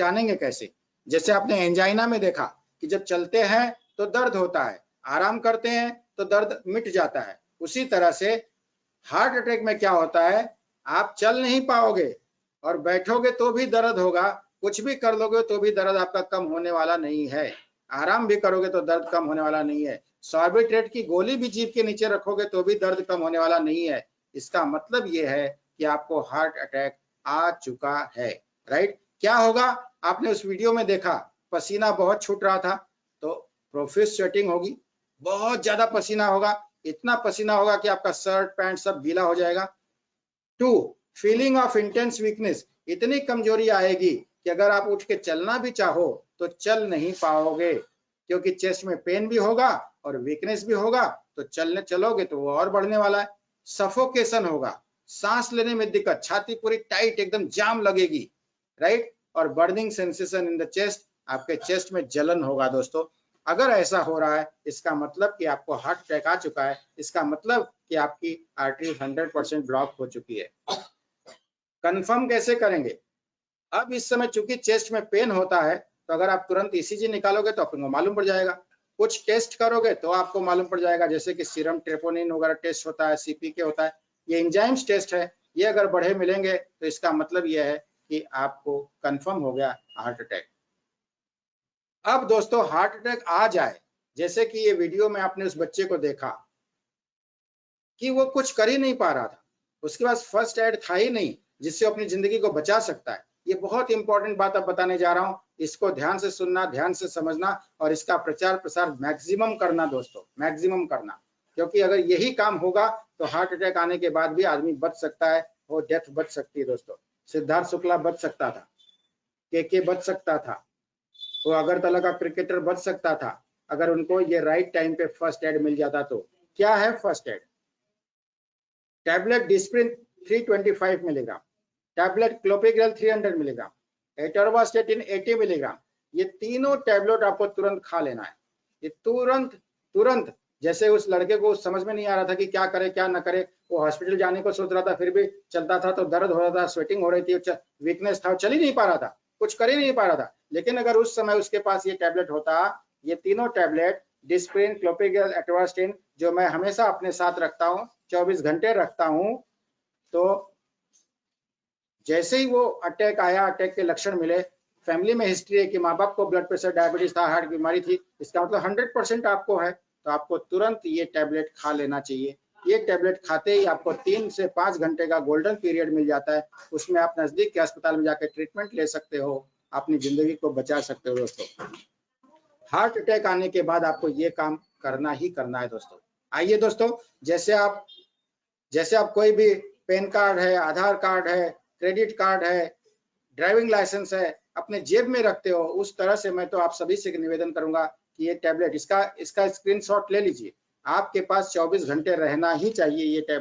जानेंगे कैसे? जैसे आपने एंजाइना में देखा कि जब चलते हैं तो दर्द होता है, आराम करते हैं तो दर्द मिट जाता है। उसी तरह से हार्ट अटैक में क्या होता है, आप चल नहीं पाओगे और बैठोगे तो भी दर्द होगा, कुछ भी कर लोगे तो भी दर्द आपका कम होने वाला नहीं है, आराम भी करोगे तो दर्द कम होने वाला नहीं है, सॉर्बिट्रेट की गोली भी जीभ के नीचे रखोगे तो भी दर्द कम होने वाला नहीं है। इसका मतलब ये है कि आपको हार्ट अटैक आ चुका है, राइट। क्या होगा, आपने उस वीडियो में देखा पसीना बहुत छूट रहा था, तो प्रोफेस स्वेटिंग होगी, बहुत ज्यादा पसीना होगा, इतना पसीना होगा कि आपका शर्ट पैंट सब गीला हो जाएगा। 2, फीलिंग ऑफ इंटेंस वीकनेस, इतनी कमजोरी आएगी कि अगर आप उठ के चलना भी चाहो तो चल नहीं पाओगे, क्योंकि चेस्ट में पेन भी होगा और वीकनेस भी होगा, तो चलोगे तो वो और बढ़ने वाला है। सफोकेशन होगा, सांस लेने में दिक्कत, छाती पूरी टाइट एकदम जाम लगेगी, राइट। और burning sensation in the chest, आपके चेस्ट में जलन होगा दोस्तों। अगर ऐसा हो रहा है इसका मतलब कि आपको हार्ट अटैक आ चुका है, इसका मतलब कि आपकी आर्टरी 100% ब्लॉक हो चुकी है। कंफर्म कैसे करेंगे? अब इस समय चूंकि चेस्ट में पेन होता है, तो अगर आप तुरंत ईसीजी निकालोगे तो आपको मालूम पड़ जाएगा, कुछ टेस्ट करोगे तो आपको मालूम पड़ जाएगा, जैसे कि सीरम ट्रेपोनिन वगैरह टेस्ट होता है, सीपीके होता है, ये एंजाइम्स टेस्ट है, ये अगर बढ़े मिलेंगे तो इसका मतलब यह है कि आपको कंफर्म हो गया हार्ट अटैक। अब दोस्तों हार्ट अटैक आ जाए, जैसे कि ये वीडियो में आपने उस बच्चे को देखा कि वो कुछ कर ही नहीं पा रहा था, उसके पास फर्स्ट एड था ही नहीं जिससे अपनी जिंदगी को बचा सकता है। ये बहुत इंपॉर्टेंट बात अब बताने जा रहा हूं, इसको ध्यान से सुनना, ध्यान से समझना और इसका प्रचार प्रसार मैक्सिमम करना दोस्तों, मैक्सिमम करना, क्योंकि अगर यही काम होगा तो हार्ट अटैक आने के बाद भी आदमी बच सकता है, वो डेथ बच सकती है दोस्तों। सिद्धार्थ शुक्ला बच सकता था, के बच सकता था, वो अगरतला का क्रिकेटर बच सकता था, अगर उनको ये राइट टाइम पे फर्स्ट एड मिल जाता तो। क्या है first aid? Tablet Disprin 325 milligram, tablet clopidogrel 300 milligram, atorvastatin 80 milligram, ये तीनों टैबलेट आपको तुरंत खा लेना है। ये तुरंत तुरंत, जैसे उस लड़के को समझ में नहीं आ रहा था कि क्या करे क्या ना करे, वो हॉस्पिटल जाने को सोच रहा था, फिर भी चलता था तो दर्द हो रहा था, स्वेटिंग हो रही थी, वीकनेस था, चल ही नहीं पा रहा था, कुछ कर ही नहीं पा रहा था। लेकिन अगर उस समय उसके पास ये टैबलेट होता, ये तीनों टैबलेट डिस्प्रिन, क्लोपिग्रेल, एटोरवास्टेटिन, जो मैं हमेशा अपने साथ रखता हूँ, 24 घंटे रखता हूँ, तो जैसे ही वो अटैक आया, अटैक के लक्षण मिले, फैमिली में हिस्ट्री है कि माँ बाप को ब्लड प्रेशर, डायबिटीज था, हार्ट बीमारी थी, इसका मतलब 100% आपको है, तो आपको तुरंत ये टैबलेट खा लेना चाहिए। ये टैबलेट खाते ही आपको 3 से 5 घंटे का गोल्डन पीरियड मिल जाता है, उसमें आप नजदीक के अस्पताल में जाकर ट्रीटमेंट ले सकते हो, अपनी जिंदगी को बचा सकते हो दोस्तों। हार्ट अटैक आने के बाद आपको ये काम करना ही करना है दोस्तों। आइए दोस्तों, जैसे आप कोई भी पैन कार्ड है, आधार कार्ड है, क्रेडिट कार्ड है, ड्राइविंग लाइसेंस है, अपने जेब में रखते हो, उस तरह से मैं तो आप सभी से निवेदन करूंगा कि ये टैबलेट, इसका स्क्रीनशॉट ले लीजिए, आपके पास 24 घंटे रहना ही चाहिए ये टैबलेट।